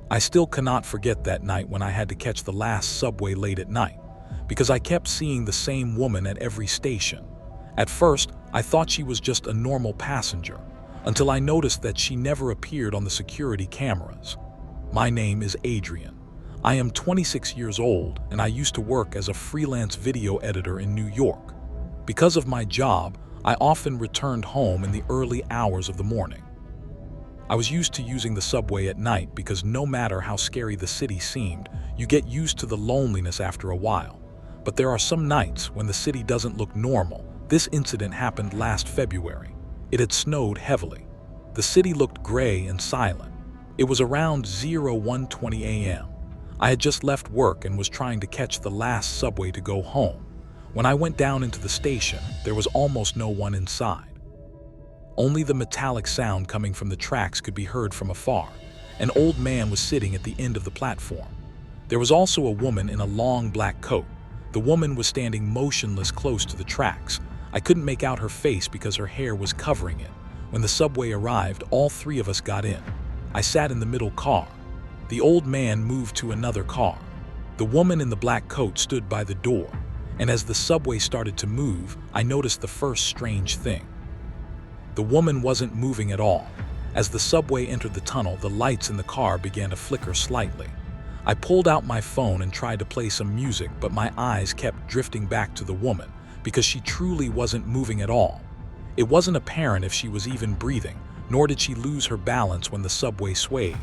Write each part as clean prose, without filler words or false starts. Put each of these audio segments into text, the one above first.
I still cannot forget that night when I had to catch the last subway late at night, because I kept seeing the same woman at every station. At first, I thought she was just a normal passenger, until I noticed that she never appeared on the security cameras. My name is Adrian. I am 26 years old, and I used to work as a freelance video editor in New York. Because of my job, I often returned home in the early hours of the morning. I was used to using the subway at night because no matter how scary the city seemed, you get used to the loneliness after a while. But there are some nights when the city doesn't look normal. This incident happened last February. It had snowed heavily. The city looked gray and silent. It was around 01:20 a.m. I had just left work and was trying to catch the last subway to go home. When I went down into the station, there was almost no one inside. Only the metallic sound coming from the tracks could be heard from afar. An old man was sitting at the end of the platform. There was also a woman in a long black coat. The woman was standing motionless close to the tracks. I couldn't make out her face because her hair was covering it. When the subway arrived, all three of us got in. I sat in the middle car. The old man moved to another car. The woman in the black coat stood by the door, and as the subway started to move, I noticed the first strange thing. The woman wasn't moving at all. As the subway entered the tunnel, the lights in the car began to flicker slightly. I pulled out my phone and tried to play some music, but my eyes kept drifting back to the woman because she truly wasn't moving at all. It wasn't apparent if she was even breathing, nor did she lose her balance when the subway swayed.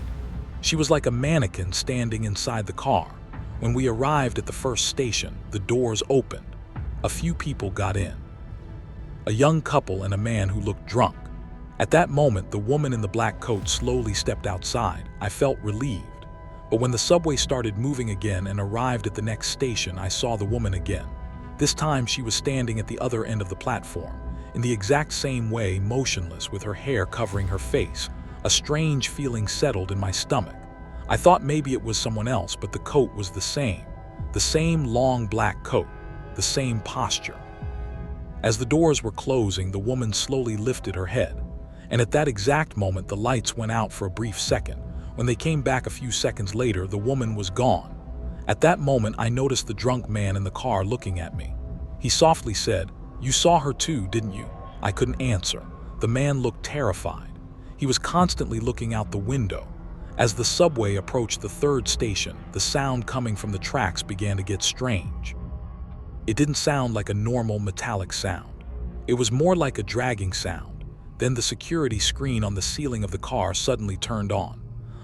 She was like a mannequin standing inside the car. When we arrived at the first station, the doors opened. A few people got in. A young couple and a man who looked drunk. At that moment, the woman in the black coat slowly stepped outside. I felt relieved. But when the subway started moving again and arrived at the next station, I saw the woman again. This time she was standing at the other end of the platform, in the exact same way, motionless, with her hair covering her face. A strange feeling settled in my stomach. I thought maybe it was someone else, but the coat was the same. The same long black coat, the same posture. As the doors were closing, the woman slowly lifted her head. And at that exact moment, the lights went out for a brief second. When they came back a few seconds later, the woman was gone. At that moment, I noticed the drunk man in the car looking at me. He softly said, "You saw her too, didn't you?" I couldn't answer. The man looked terrified. He was constantly looking out the window. As the subway approached the third station, the sound coming from the tracks began to get strange. It didn't sound like a normal metallic sound. It was more like a dragging sound. Then the security screen on the ceiling of the car suddenly turned on.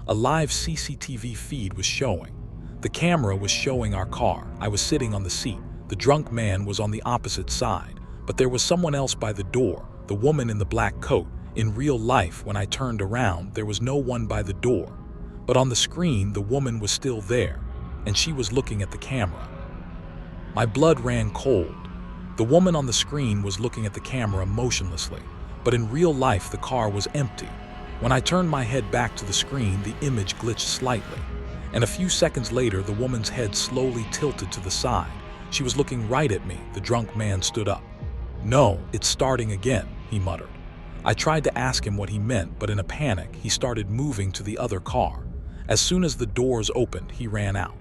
A live CCTV feed was showing. The camera was showing our car. I was sitting on the seat. The drunk man was on the opposite side, but there was someone else by the door, the woman in the black coat. In real life, when I turned around, there was no one by the door. But on the screen, the woman was still there, and she was looking at the camera. My blood ran cold. The woman on the screen was looking at the camera motionlessly, but in real life, the car was empty. When I turned my head back to the screen, the image glitched slightly, and a few seconds later, the woman's head slowly tilted to the side. She was looking right at me. The drunk man stood up. "No, it's starting again," he muttered. I tried to ask him what he meant, but in a panic, he started moving to the other car. As soon as the doors opened, he ran out.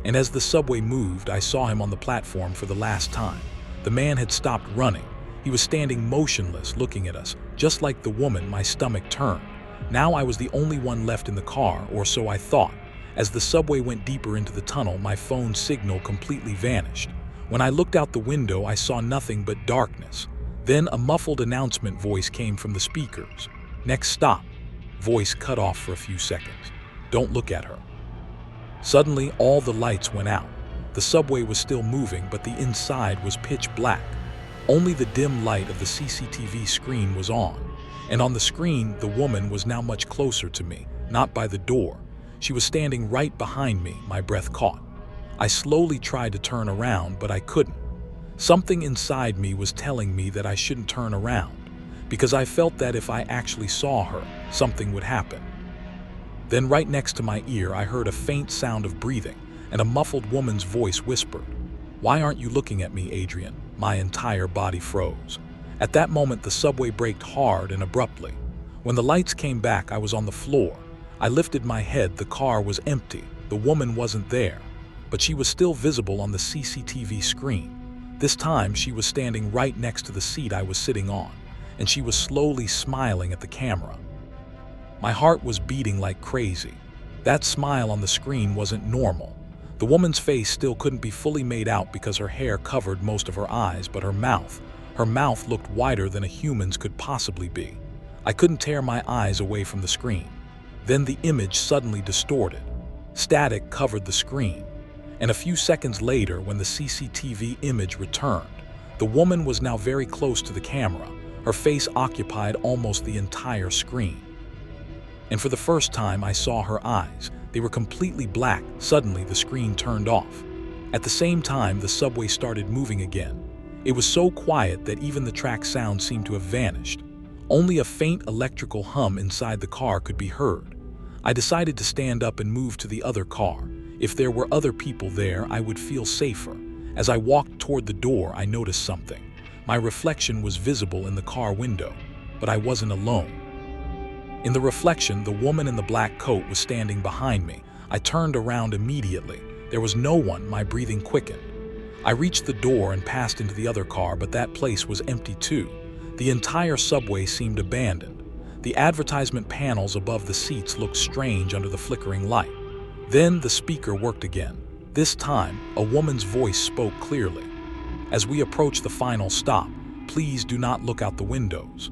And as the subway moved, I saw him on the platform for the last time. The man had stopped running. He was standing motionless, looking at us. Just like the woman, my stomach turned. Now I was the only one left in the car, or so I thought. As the subway went deeper into the tunnel, my phone signal completely vanished. When I looked out the window, I saw nothing but darkness. Then a muffled announcement voice came from the speakers. "Next stop." Voice cut off for a few seconds. "Don't look at her." Suddenly, all the lights went out. The subway was still moving, but the inside was pitch black. Only the dim light of the CCTV screen was on. And on the screen, the woman was now much closer to me, not by the door. She was standing right behind me, my breath caught. I slowly tried to turn around, but I couldn't. Something inside me was telling me that I shouldn't turn around, because I felt that if I actually saw her, something would happen. Then right next to my ear, I heard a faint sound of breathing, and a muffled woman's voice whispered, "Why aren't you looking at me, Adrian?" My entire body froze. At that moment, the subway braked hard and abruptly. When the lights came back, I was on the floor. I lifted my head. The car was empty. The woman wasn't there, but she was still visible on the CCTV screen. This time, she was standing right next to the seat I was sitting on, and she was slowly smiling at the camera. My heart was beating like crazy. That smile on the screen wasn't normal. The woman's face still couldn't be fully made out because her hair covered most of her eyes, but her mouth looked wider than a human's could possibly be. I couldn't tear my eyes away from the screen. Then the image suddenly distorted. Static covered the screen. And a few seconds later, when the CCTV image returned, the woman was now very close to the camera. Her face occupied almost the entire screen. And for the first time, I saw her eyes. They were completely black. Suddenly, the screen turned off. At the same time, the subway started moving again. It was so quiet that even the track sound seemed to have vanished. Only a faint electrical hum inside the car could be heard. I decided to stand up and move to the other car. If there were other people there, I would feel safer. As I walked toward the door, I noticed something. My reflection was visible in the car window, but I wasn't alone. In the reflection, the woman in the black coat was standing behind me. I turned around immediately. There was no one. My breathing quickened. I reached the door and passed into the other car, but that place was empty too. The entire subway seemed abandoned. The advertisement panels above the seats looked strange under the flickering light. Then the speaker worked again. This time, a woman's voice spoke clearly. As we approach the final stop, please do not look out the windows.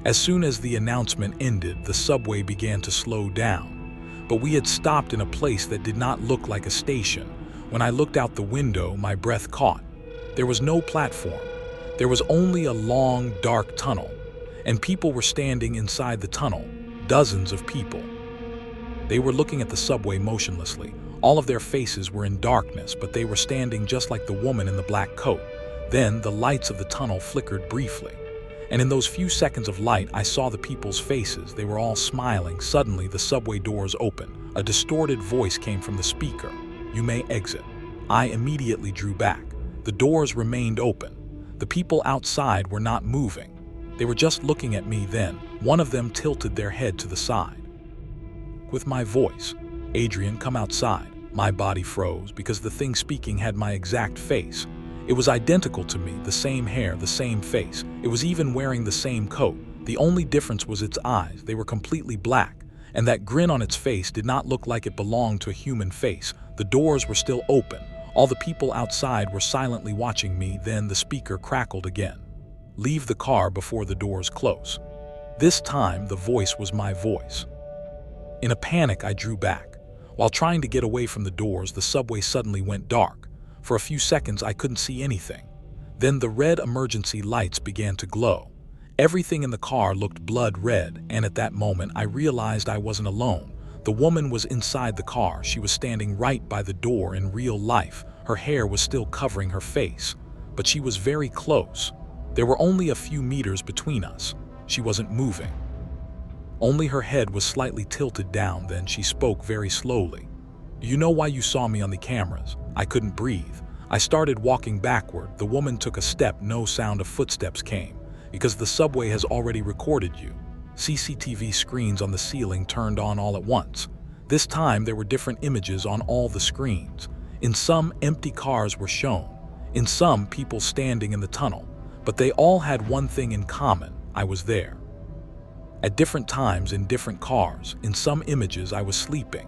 As soon as the announcement ended, the subway began to slow down. But we had stopped in a place that did not look like a station. When I looked out the window, my breath caught. There was no platform. There was only a long, dark tunnel. And people were standing inside the tunnel. Dozens of people. They were looking at the subway motionlessly. All of their faces were in darkness, but they were standing just like the woman in the black coat. Then the lights of the tunnel flickered briefly. And in those few seconds of light, I saw the people's faces. They were all smiling. Suddenly, the subway doors opened. A distorted voice came from the speaker. "You may exit." I immediately drew back. The doors remained open. The people outside were not moving. They were just looking at me. Then one of them tilted their head to the side. With my voice, "Adrian, come outside." My body froze because the thing speaking had my exact face. It was identical to me, the same hair, the same face. It was even wearing the same coat. The only difference was its eyes. They were completely black, and that grin on its face did not look like it belonged to a human face. The doors were still open. All the people outside were silently watching me. Then the speaker crackled again. "Leave the car before the doors close." This time, the voice was my voice. In a panic, I drew back. While trying to get away from the doors, the subway suddenly went dark. For a few seconds, I couldn't see anything. Then the red emergency lights began to glow. Everything in the car looked blood red, and at that moment, I realized I wasn't alone. The woman was inside the car. She was standing right by the door in real life. Her hair was still covering her face, but she was very close. There were only a few meters between us. She wasn't moving. Only her head was slightly tilted down. Then she spoke very slowly. "You know why you saw me on the cameras?" I couldn't breathe. I started walking backward. The woman took a step. No sound of footsteps came. "Because the subway has already recorded you." CCTV screens on the ceiling turned on all at once. This time there were different images on all the screens. In some, empty cars were shown. In some, people standing in the tunnel. But they all had one thing in common. I was there. At different times in different cars. In some images I was sleeping.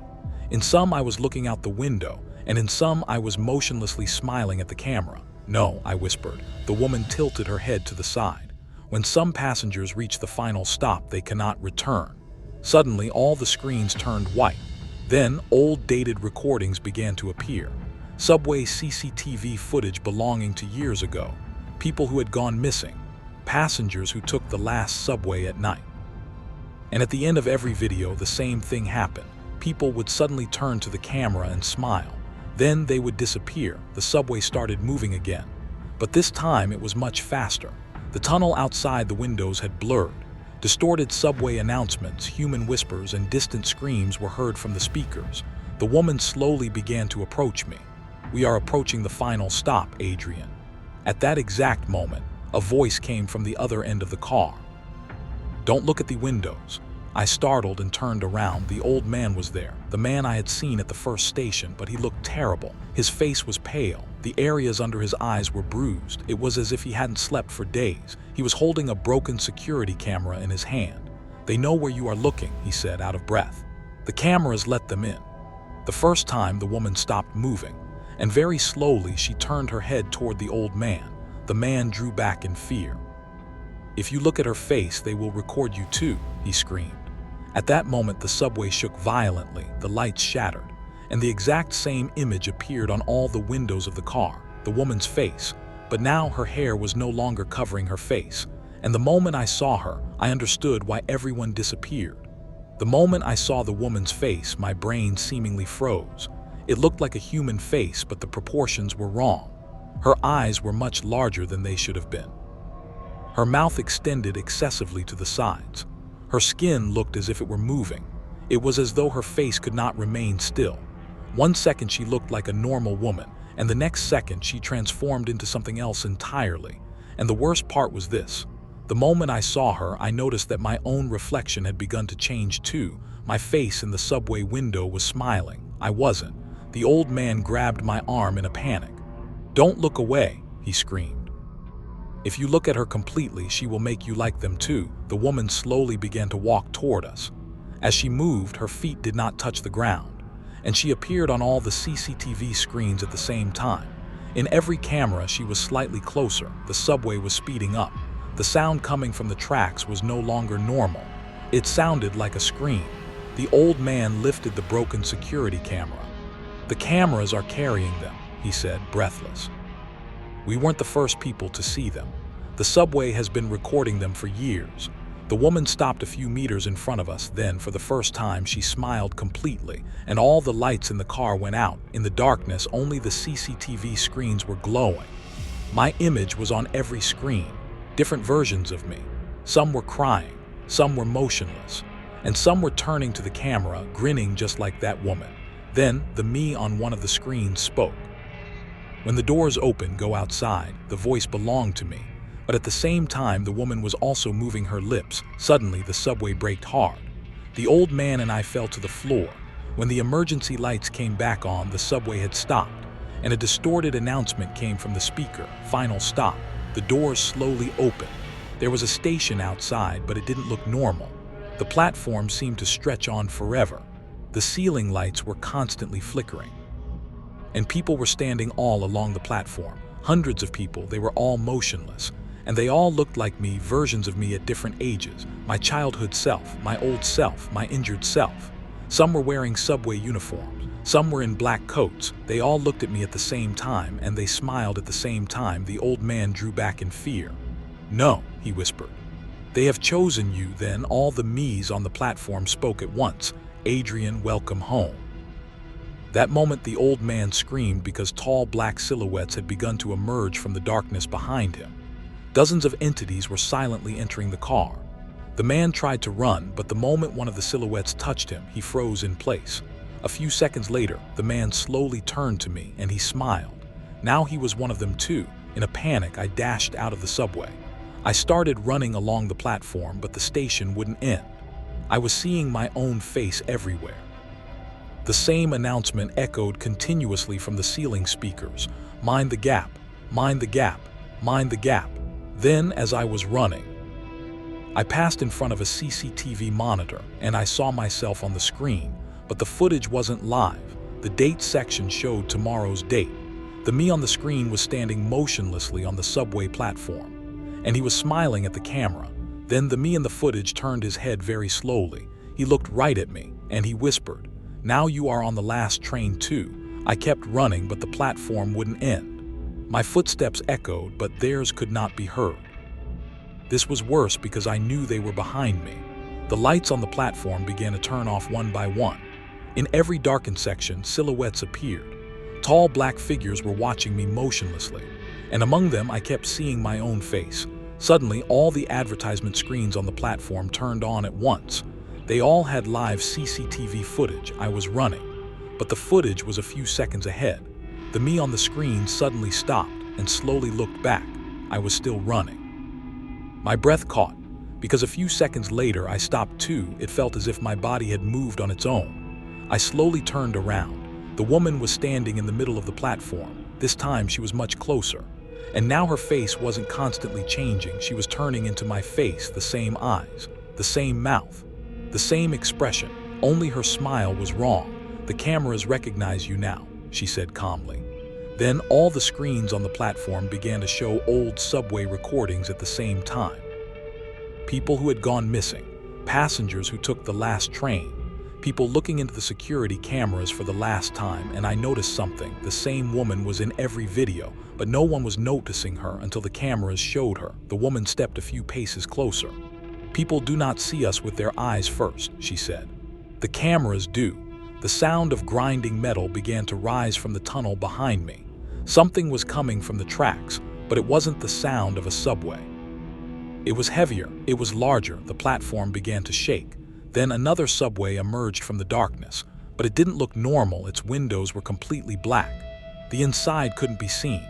In some I was looking out the window, and in some I was motionlessly smiling at the camera. "No," I whispered. The woman tilted her head to the side. "When some passengers reach the final stop, they cannot return." Suddenly all the screens turned white. Then old dated recordings began to appear. Subway CCTV footage belonging to years ago. People who had gone missing. Passengers who took the last subway at night. And at the end of every video, the same thing happened. People would suddenly turn to the camera and smile. Then they would disappear. The subway started moving again. But this time it was much faster. The tunnel outside the windows had blurred. Distorted subway announcements, human whispers, and distant screams were heard from the speakers. The woman slowly began to approach me. "We are approaching the final stop, Adrian." At that exact moment, a voice came from the other end of the car. "Don't look at the windows." I startled and turned around. The old man was there, the man I had seen at the first station, but he looked terrible. His face was pale. The areas under his eyes were bruised. It was as if he hadn't slept for days. He was holding a broken security camera in his hand. "They know where you are looking," he said, out of breath. "The cameras let them in." The first time, the woman stopped moving, and very slowly she turned her head toward the old man. The man drew back in fear. "If you look at her face, they will record you too," he screamed. At that moment, the subway shook violently, the lights shattered, and the exact same image appeared on all the windows of the car, the woman's face. But now her hair was no longer covering her face, and the moment I saw her, I understood why everyone disappeared. The moment I saw the woman's face, my brain seemingly froze. It looked like a human face, but the proportions were wrong. Her eyes were much larger than they should have been. Her mouth extended excessively to the sides. Her skin looked as if it were moving. It was as though her face could not remain still. One second she looked like a normal woman, and the next second she transformed into something else entirely. And the worst part was this. The moment I saw her, I noticed that my own reflection had begun to change too. My face in the subway window was smiling. I wasn't. The old man grabbed my arm in a panic. "Don't look away," he screamed. "If you look at her completely, she will make you like them too." The woman slowly began to walk toward us. As she moved, her feet did not touch the ground, and she appeared on all the CCTV screens at the same time. In every camera, she was slightly closer. The subway was speeding up. The sound coming from the tracks was no longer normal. It sounded like a scream. The old man lifted the broken security camera. "The cameras are carrying them," he said, breathless. "We weren't the first people to see them. The subway has been recording them for years." The woman stopped a few meters in front of us. Then, for the first time, she smiled completely, and all the lights in the car went out. In the darkness, only the CCTV screens were glowing. My image was on every screen, different versions of me. Some were crying, some were motionless, and some were turning to the camera, grinning just like that woman. Then, the me on one of the screens spoke. "When the doors open, go outside." The voice belonged to me, but at the same time, the woman was also moving her lips. Suddenly, the subway braked hard. The old man and I fell to the floor. When the emergency lights came back on, the subway had stopped, and a distorted announcement came from the speaker. "Final stop." The doors slowly opened. There was a station outside, but it didn't look normal. The platform seemed to stretch on forever. The ceiling lights were constantly flickering, and people were standing all along the platform. Hundreds of people, they were all motionless, and they all looked like me, versions of me at different ages. My childhood self, my old self, my injured self. Some were wearing subway uniforms, some were in black coats. They all looked at me at the same time, and they smiled at the same time. The old man drew back in fear. "No," he whispered. "They have chosen you." Then all the me's on the platform spoke at once. "Adrian, welcome home." That moment, the old man screamed because tall black silhouettes had begun to emerge from the darkness behind him. Dozens of entities were silently entering the car. The man tried to run, but the moment one of the silhouettes touched him, he froze in place. A few seconds later, the man slowly turned to me, and he smiled. Now he was one of them too. In a panic, I dashed out of the subway. I started running along the platform, but the station wouldn't end. I was seeing my own face everywhere. The same announcement echoed continuously from the ceiling speakers. "Mind the gap, mind the gap, mind the gap." Then, as I was running, I passed in front of a CCTV monitor, and I saw myself on the screen, but the footage wasn't live. The date section showed tomorrow's date. The me on the screen was standing motionlessly on the subway platform, and he was smiling at the camera. Then the me in the footage turned his head very slowly. He looked right at me, and he whispered, "Now you are on the last train too." I kept running, but the platform wouldn't end. My footsteps echoed, but theirs could not be heard. This was worse because I knew they were behind me. The lights on the platform began to turn off one by one. In every darkened section, silhouettes appeared. Tall black figures were watching me motionlessly, and among them I kept seeing my own face. Suddenly, all the advertisement screens on the platform turned on at once. They all had live CCTV footage. I was running, but the footage was a few seconds ahead. The me on the screen suddenly stopped and slowly looked back. I was still running. My breath caught because a few seconds later I stopped too. It felt as if my body had moved on its own. I slowly turned around. The woman was standing in the middle of the platform. This time she was much closer. And now her face wasn't constantly changing. She was turning into my face, the same eyes, the same mouth, the same expression. Only her smile was wrong. "The cameras recognize you now," she said calmly. Then all the screens on the platform began to show old subway recordings at the same time. People who had gone missing, passengers who took the last train, people looking into the security cameras for the last time, and I noticed something. The same woman was in every video, but no one was noticing her until the cameras showed her. The woman stepped a few paces closer. "People do not see us with their eyes first," she said. "The cameras do." The sound of grinding metal began to rise from the tunnel behind me. Something was coming from the tracks, but it wasn't the sound of a subway. It was heavier, it was larger. The platform began to shake. Then another subway emerged from the darkness, but it didn't look normal. Its windows were completely black. The inside couldn't be seen.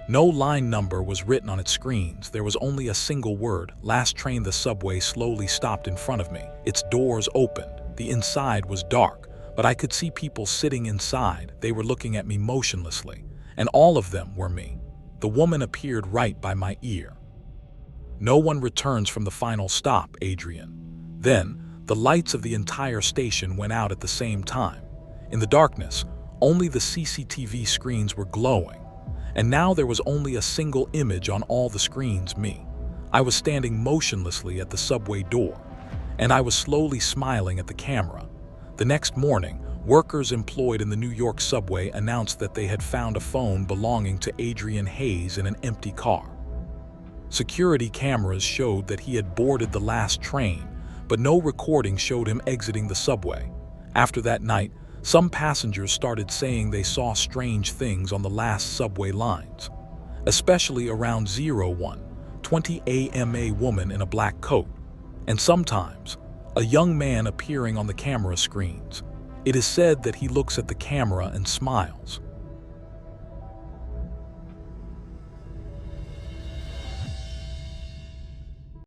No line number was written on its screens. There was only a single word: "Last train." The subway slowly stopped in front of me. Its doors opened. The inside was dark, but I could see people sitting inside. They were looking at me motionlessly, and all of them were me. The woman appeared right by my ear. "No one returns from the final stop, Adrian." Then, the lights of the entire station went out at the same time. In the darkness, only the CCTV screens were glowing. And now there was only a single image on all the screens: me. I was standing motionlessly at the subway door, and I was slowly smiling at the camera. The next morning, workers employed in the New York subway announced that they had found a phone belonging to Adrian Hayes in an empty car. Security cameras showed that he had boarded the last train, but no recording showed him exiting the subway. After that night, some passengers started saying they saw strange things on the last subway lines, especially around 01:20 a.m. a woman in a black coat, and sometimes a young man appearing on the camera screens. It is said that he looks at the camera and smiles.